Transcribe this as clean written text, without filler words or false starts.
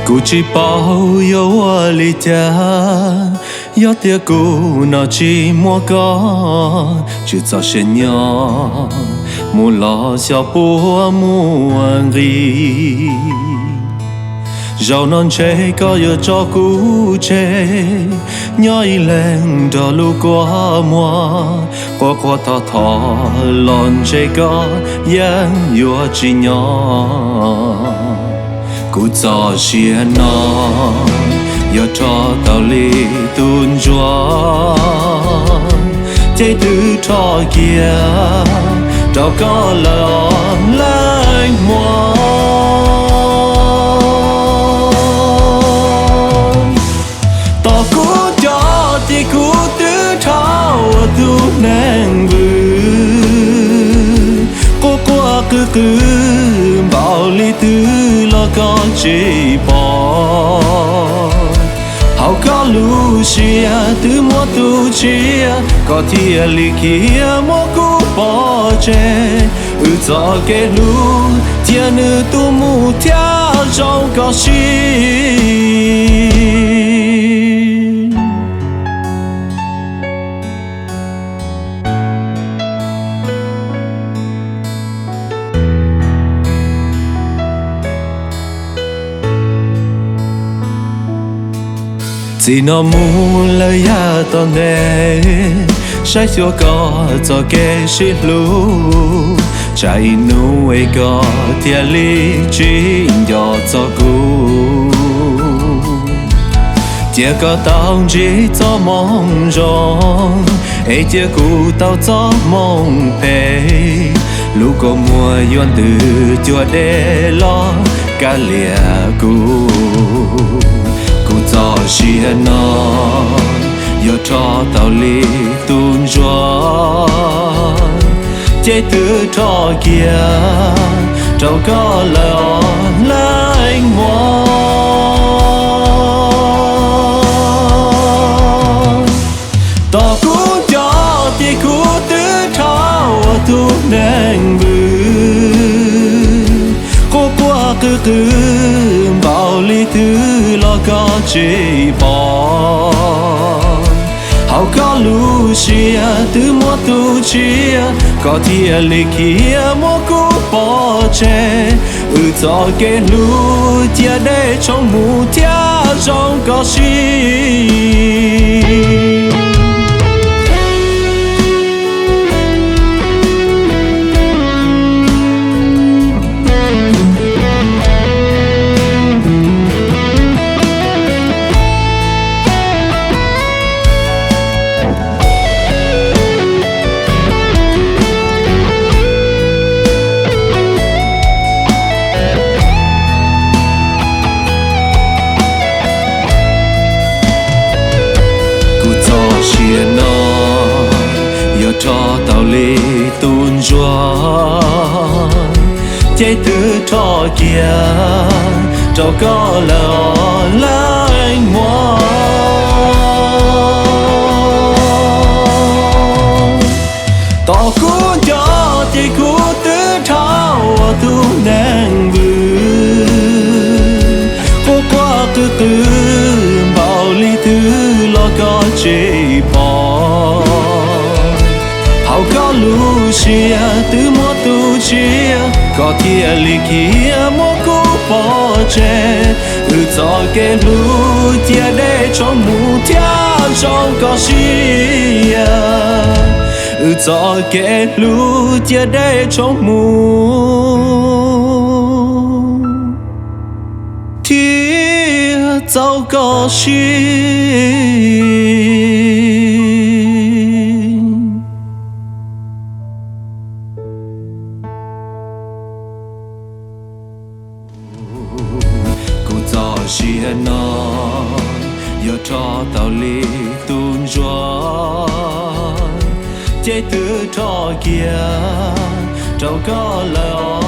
Cụ chỉ bao yêu lì cha, yêu tiếc cụ nó chỉ mua có, chỉ cho sinh nhỏ, mua lo cho bố mua gì. Dẫu non chế có yêu cho cụ chế, nhói lên đó lu qua qua thọ thọ lon chế có yên yêu chỉ nhỏ. Cụ cho xia nó, yêu cho tao li tuôn gió, thế thứ cho kia, đâu có lòng lạnh mòn. Tao cú cho thì cú tứ thao tu nàng vư, cô qua cứ bảo lý tư lo có chỉ bỏ. Hậu có lu xia từ mua tu chia, có thia li kia mua cú bỏ chê. Cho cái lu thia nữ tu mu thia trong có xi. Chỉ nó muốn lời ya tao nghe, sai cho có cho cái xí lu, trái nu ấy có thiệt lý chỉ do cho cũ. Tiếc có tao chỉ cho mong rong, ấy tiếc cũ tao cho mong pe, lúc có mùa yuan từ chùa để lo cả lìa cũ. Cho xia nó, yêu cho tao li tuôn gió, chế từ cho kia, đâu có lòng lạnh mòn. Tao cú cho thì cú tứ thao tu nàng vư, cô qua cứ bảo lý thứ lo có chỉ bỏ. Hậu có lu xia từ mua tu chia, có thia lì kia mua cú bỏ chê. Cho cái lu tia để trong mù thia trong có xi. Cho tao li tuôn gió, chế từ cho kia, đâu có lòng lạnh mòn. Tao cú cho thì cú tứ thao tu nàng vư, cô qua cứ bảo lý thứ lo có chỉ bỏ. Hậu có lu xia từ mua tu chia, có thia li kia mua cú bỏ chê. Cho cái lu tia để trong mù thia trong có xi. Cho cái lu tia để trong mù thia trong có xi. Xia nó, yêu cho tao li tuôn gió, chế từ cho kia, đâu có lòng